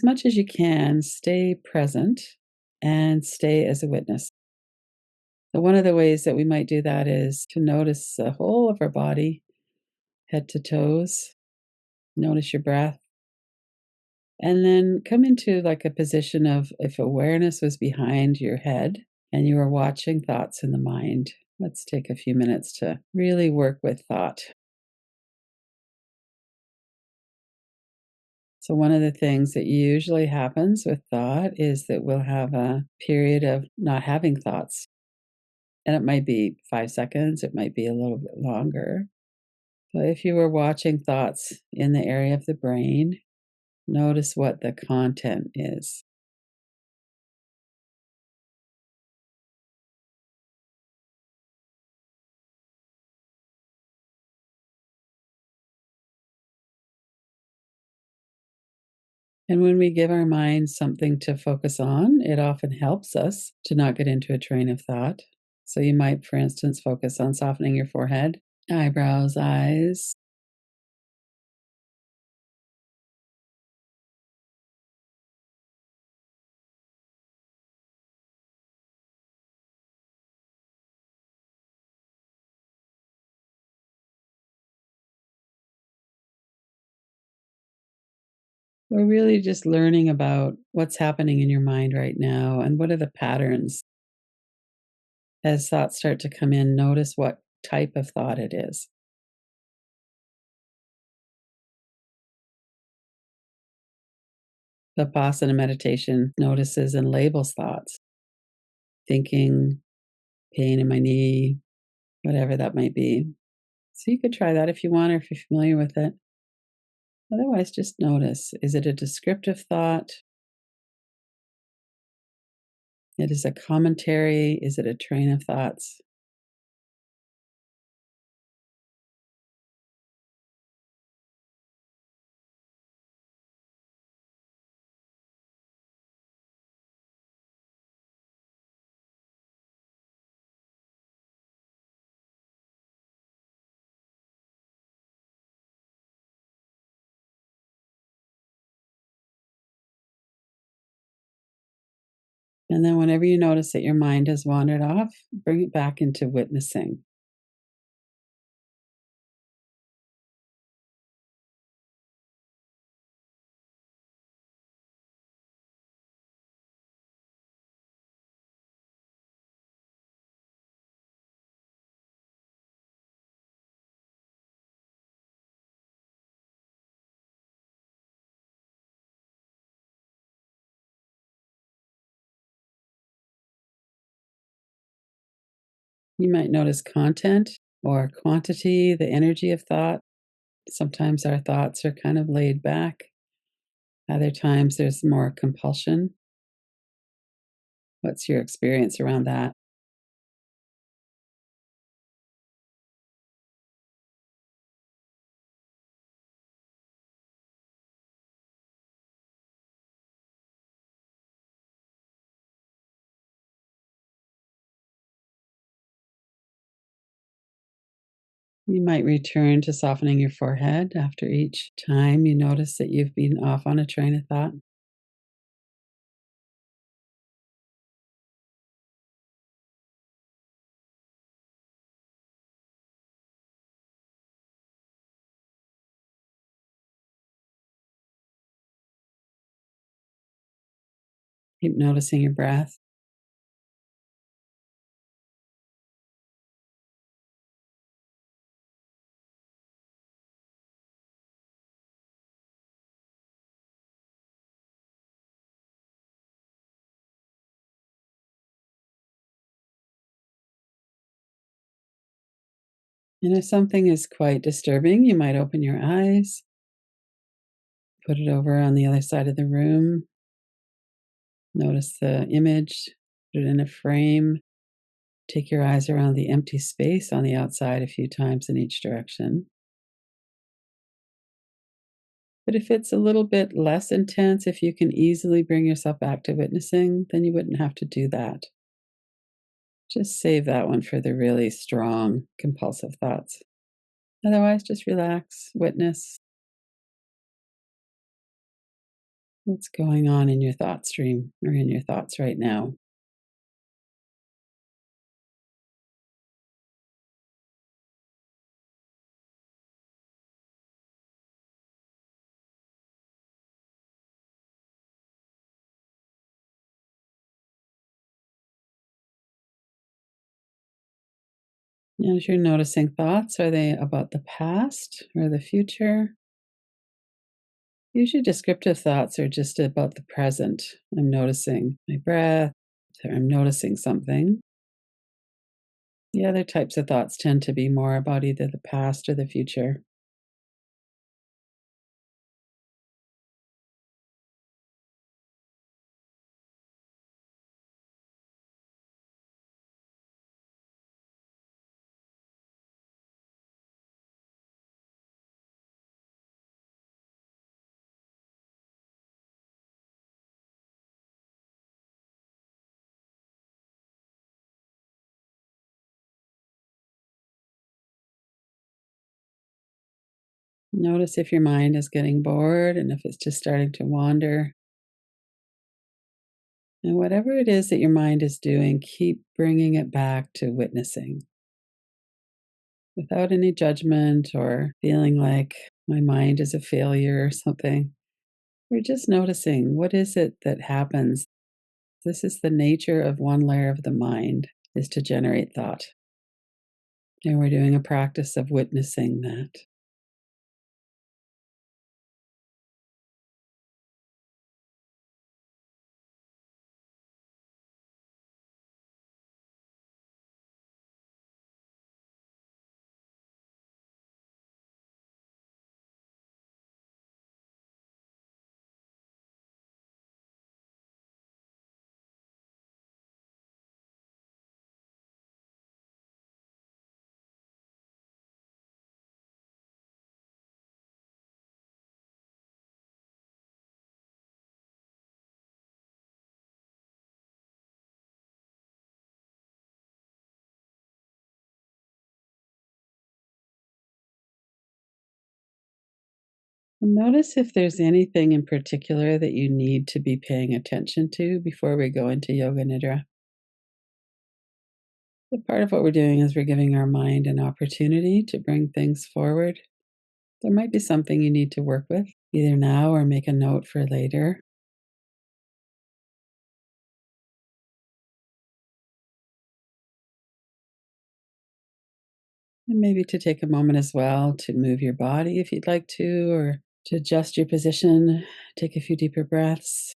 As much as you can, stay present and stay as a witness. So one of the ways that we might do that is to notice the whole of our body, head to toes. Notice your breath. And then come into like a position of if awareness was behind your head and you were watching thoughts in the mind. Let's take a few minutes to really work with thought. So, one of the things that usually happens with thought is that we'll have a period of not having thoughts. And it might be 5 seconds, it might be a little bit longer. But if you were watching thoughts in the area of the brain, notice what the content is. And when we give our mind something to focus on, it often helps us to not get into a train of thought. So you might, for instance, focus on softening your forehead, eyebrows, eyes. We're really just learning about what's happening in your mind right now and what are the patterns. As thoughts start to come in, notice what type of thought it is. Vipassana meditation notices and labels thoughts, thinking, pain in my knee, whatever that might be. So you could try that if you want or if you're familiar with it. Otherwise, just notice, is it a descriptive thought? It is a commentary? Is it a train of thoughts? And then, whenever you notice that your mind has wandered off, bring it back into witnessing. You might notice content or quantity, the energy of thought. Sometimes our thoughts are kind of laid back, other times there's more compulsion. What's your experience around that? You might return to softening your forehead after each time you notice that you've been off on a train of thought. Keep noticing your breath. And if something is quite disturbing, you might open your eyes, put it over on the other side of the room. Notice the image, put it in a frame. Take your eyes around the empty space on the outside a few times in each direction. But if it's a little bit less intense, if you can easily bring yourself back to witnessing, then you wouldn't have to do that. Just save that one for the really strong, compulsive thoughts. Otherwise, just relax, witness. What's going on in your thought stream or in your thoughts right now? As you're noticing thoughts, are they about the past or the future? Usually, descriptive thoughts are just about the present. I'm noticing my breath, or I'm noticing something. The other types of thoughts tend to be more about either the past or the future. Notice if your mind is getting bored and if it's just starting to wander. And whatever it is that your mind is doing, keep bringing it back to witnessing without any judgment or feeling like my mind is a failure or something. We're just noticing what is it that happens. This is the nature of one layer of the mind, is to generate thought. And we're doing a practice of witnessing that. And notice if there's anything in particular that you need to be paying attention to before we go into Yoga Nidra. But part of what we're doing is we're giving our mind an opportunity to bring things forward. There might be something you need to work with, either now or make a note for later. And maybe to take a moment as well to move your body if you'd like to, or to adjust your position. Take a few deeper breaths.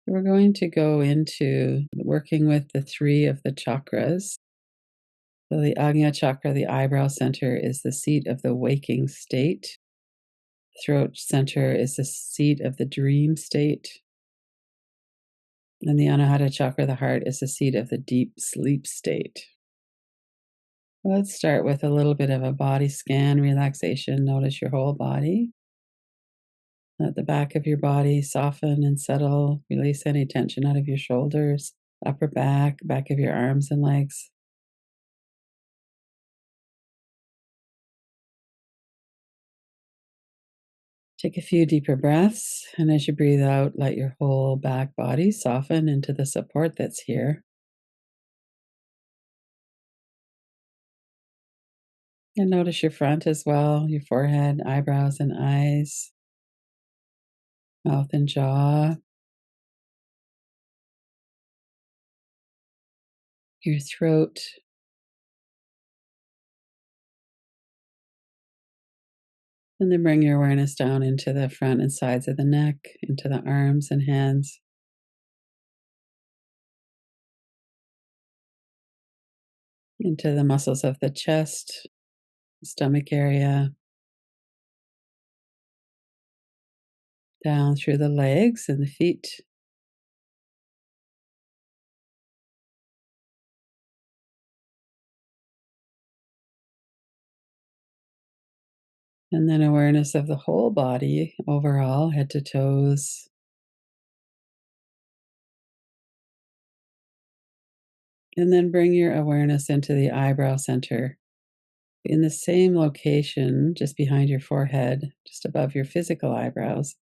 We're going to go into working with the three of the chakras. So, the Agnya chakra, the eyebrow center, is the seat of the waking state. Throat center is the seat of the dream state. And the Anahata chakra, the heart, is the seat of the deep sleep state. Let's start with a little bit of a body scan, relaxation. Notice your whole body. Let the back of your body soften and settle. Release any tension out of your shoulders, upper back, back of your arms and legs. Take a few deeper breaths, and as you breathe out, let your whole back body soften into the support that's here. And notice your front as well, your forehead, eyebrows, and eyes, mouth and jaw, your throat. And then bring your awareness down into the front and sides of the neck, into the arms and hands, into the muscles of the chest, stomach area, down through the legs and the feet. And then awareness of the whole body overall, head to toes. And then bring your awareness into the eyebrow center in the same location, just behind your forehead, just above your physical eyebrows,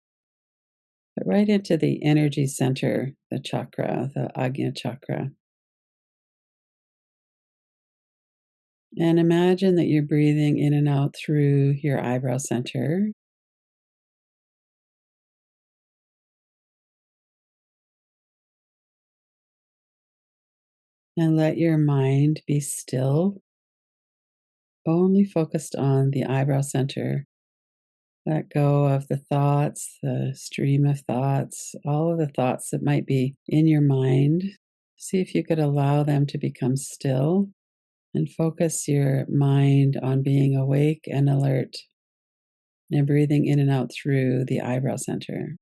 but right into the energy center, the chakra, the Agnya chakra. And imagine that you're breathing in and out through your eyebrow center. And let your mind be still, only focused on the eyebrow center. Let go of the thoughts, the stream of thoughts, all of the thoughts that might be in your mind. See if you could allow them to become still and focus your mind on being awake and alert and breathing in and out through the eyebrow center.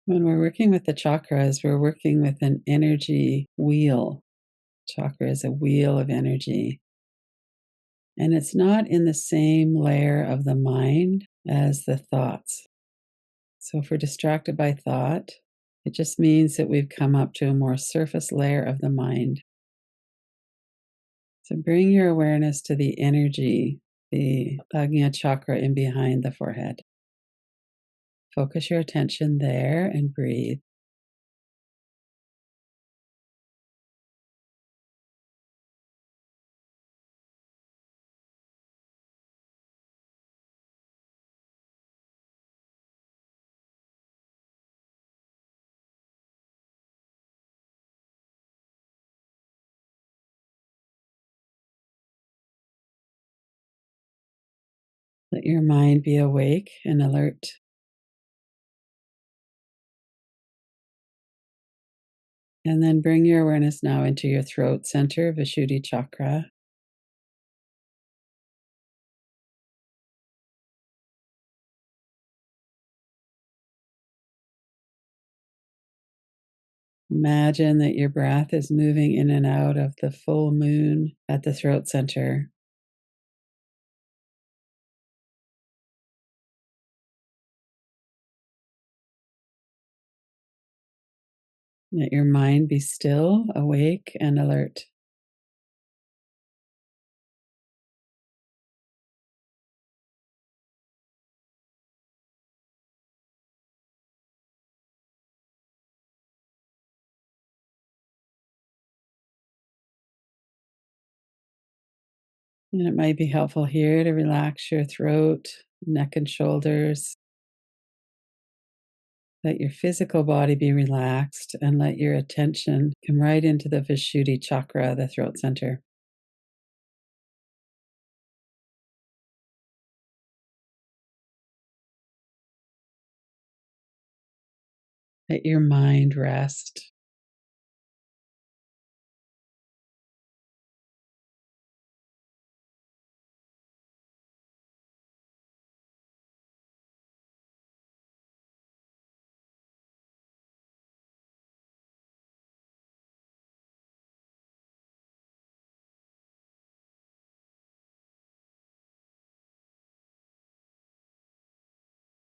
When we're working with the chakras, we're working with an energy wheel. Chakra is a wheel of energy. And it's not in the same layer of the mind as the thoughts. So if we're distracted by thought, it just means that we've come up to a more surface layer of the mind. So bring your awareness to the energy, the Agnya chakra in behind the forehead. Focus your attention there and breathe. Let your mind be awake and alert. And then bring your awareness now into your throat center, Vishuddhi chakra. Imagine that your breath is moving in and out of the full moon at the throat center. Let your mind be still, awake, and alert. And it might be helpful here to relax your throat, neck, and shoulders. Let your physical body be relaxed and let your attention come right into the Vishuddhi chakra, the throat center. Let your mind rest.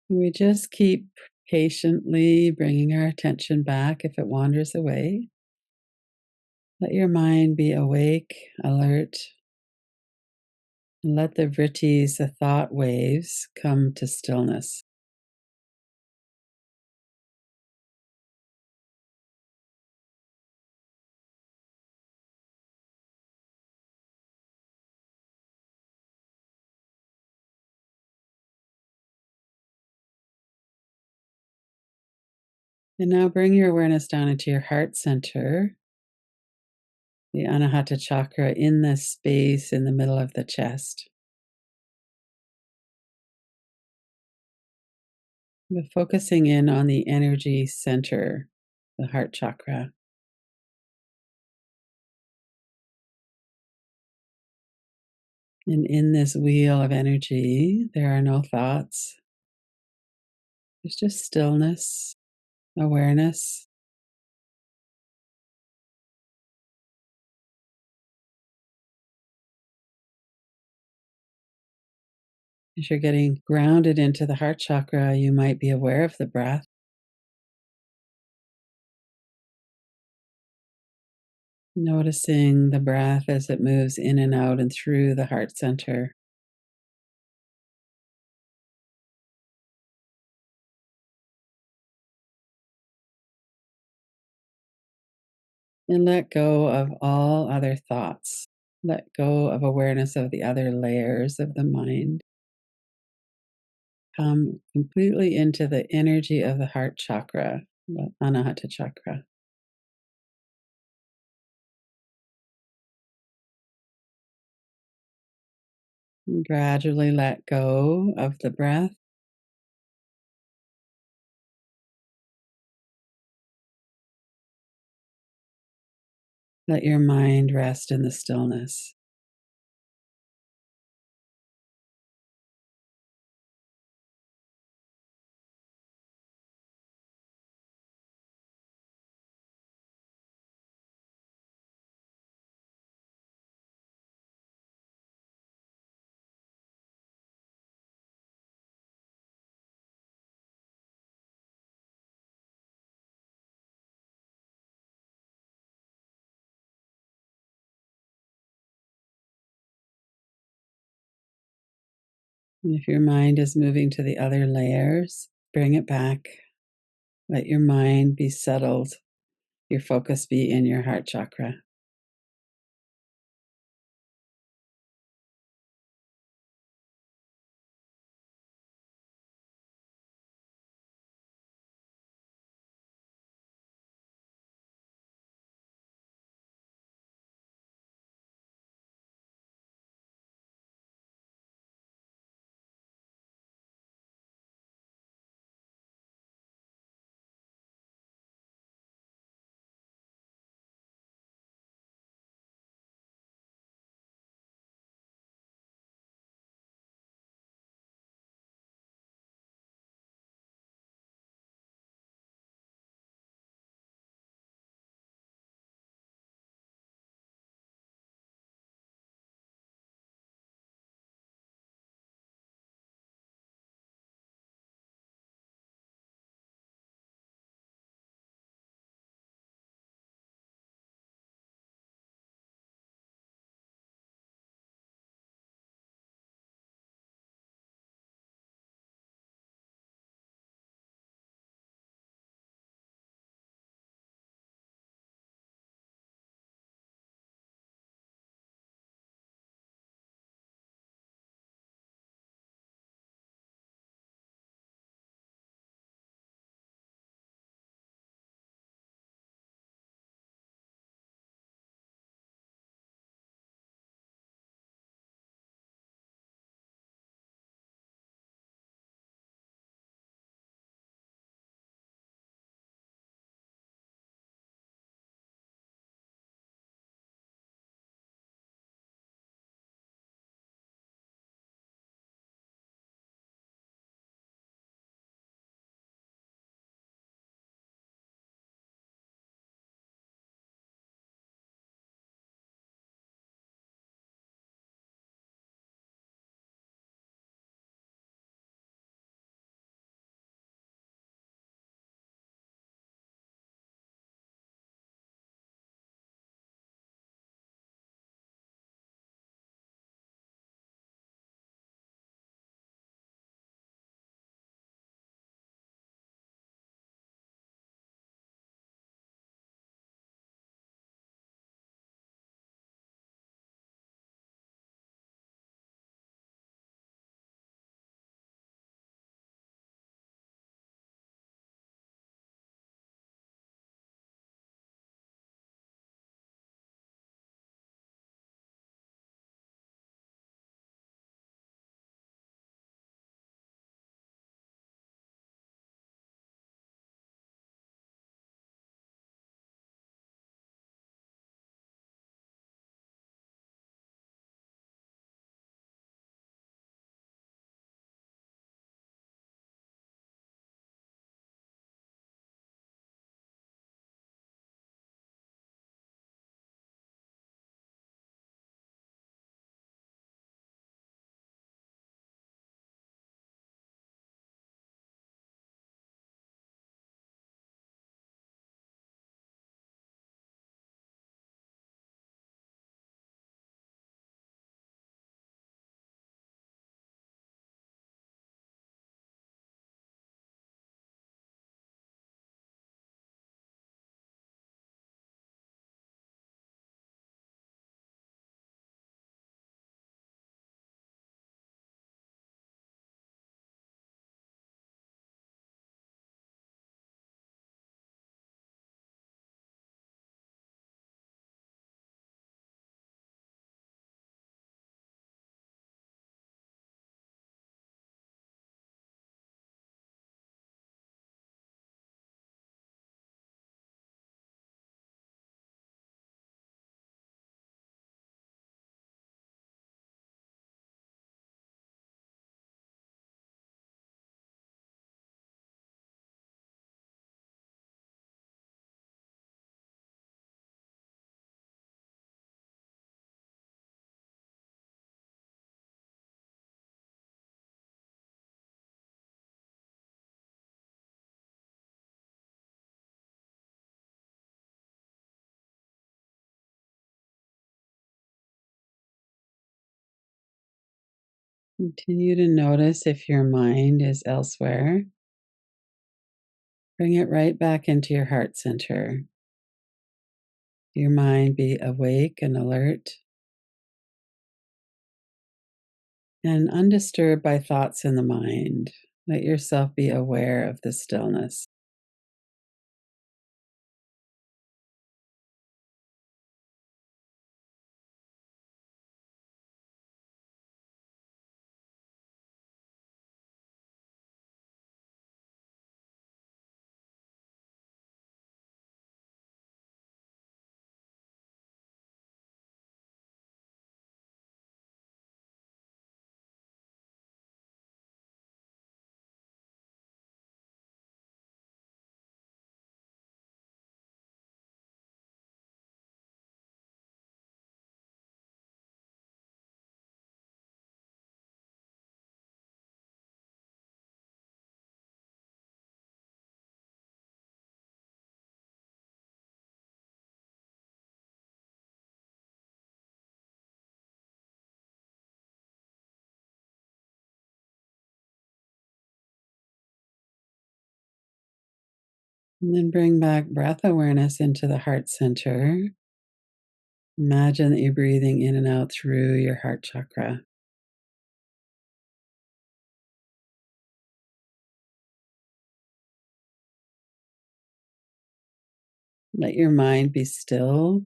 We just keep patiently bringing our attention back if it wanders away. Let your mind be awake, alert, and let the vrittis, the thought waves, come to stillness. And now bring your awareness down into your heart center, the Anahata chakra in the space in the middle of the chest. We're focusing in on the energy center, the heart chakra. And in this wheel of energy, there are no thoughts. There's just stillness, awareness. As you're getting grounded into the heart chakra, you might be aware of the breath, noticing the breath as it moves in and out and through the heart center. And let go of all other thoughts. Let go of awareness of the other layers of the mind. Come completely into the energy of the heart chakra, the Anahata chakra. And gradually let go of the breath. Let your mind rest in the stillness. And if your mind is moving to the other layers, bring it back. Let your mind be settled, your focus be in your heart chakra. Continue to notice if your mind is elsewhere. Bring it right back into your heart center. Your mind be awake and alert and undisturbed by thoughts in the mind. Let yourself be aware of the stillness. And then bring back breath awareness into the heart center. Imagine that you're breathing in and out through your heart chakra. Let your mind be still.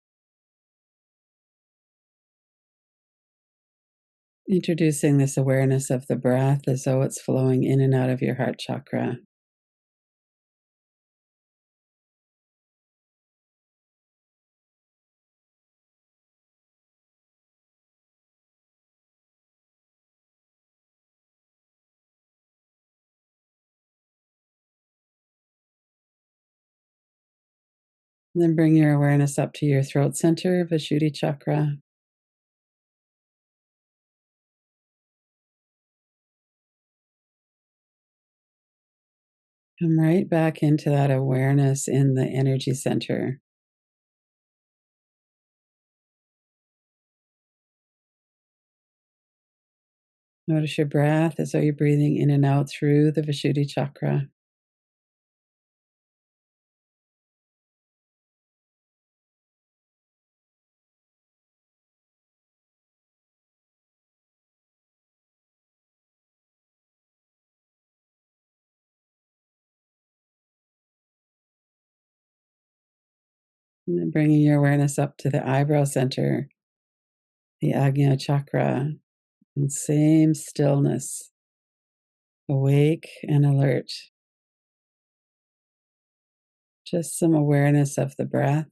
Introducing this awareness of the breath as though it's flowing in and out of your heart chakra. And then bring your awareness up to your throat center, Vishuddhi chakra. Come right back into that awareness in the energy center. Notice your breath as though you're breathing in and out through the Vishuddhi chakra. And then bringing your awareness up to the eyebrow center, the Ajna chakra, and same stillness, awake and alert. Just some awareness of the breath.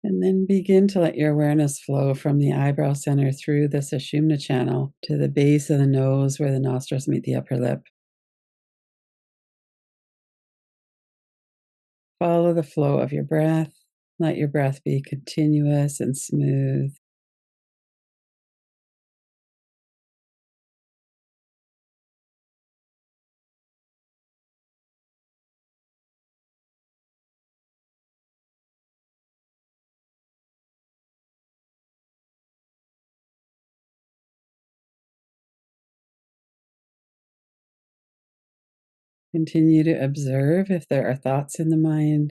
And then begin to let your awareness flow from the eyebrow center through the Sushumna channel to the base of the nose where the nostrils meet the upper lip. Follow the flow of your breath. Let your breath be continuous and smooth. Continue to observe if there are thoughts in the mind.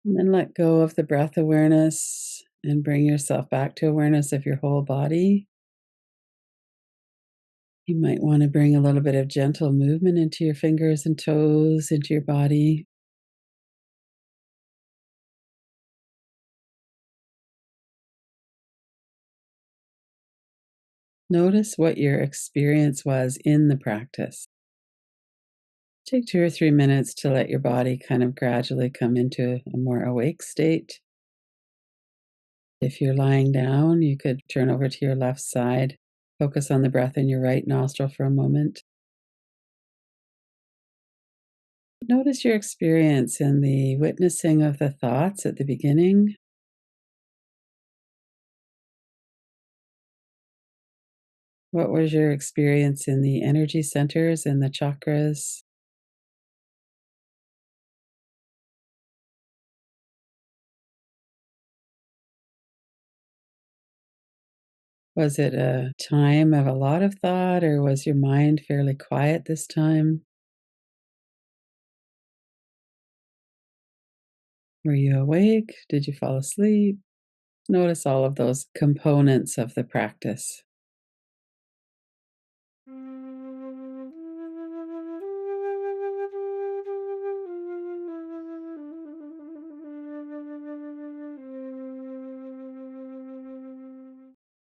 And then let go of the breath awareness and bring yourself back to awareness of your whole body. You might want to bring a little bit of gentle movement into your fingers and toes, into your body. Notice what your experience was in the practice. Take 2 or 3 minutes to let your body kind of gradually come into a more awake state. If you're lying down, you could turn over to your left side, focus on the breath in your right nostril for a moment. Notice your experience in the witnessing of the thoughts at the beginning. What was your experience in the energy centers and the chakras? Was it a time of a lot of thought, or was your mind fairly quiet this time? Were you awake? Did you fall asleep? Notice all of those components of the practice.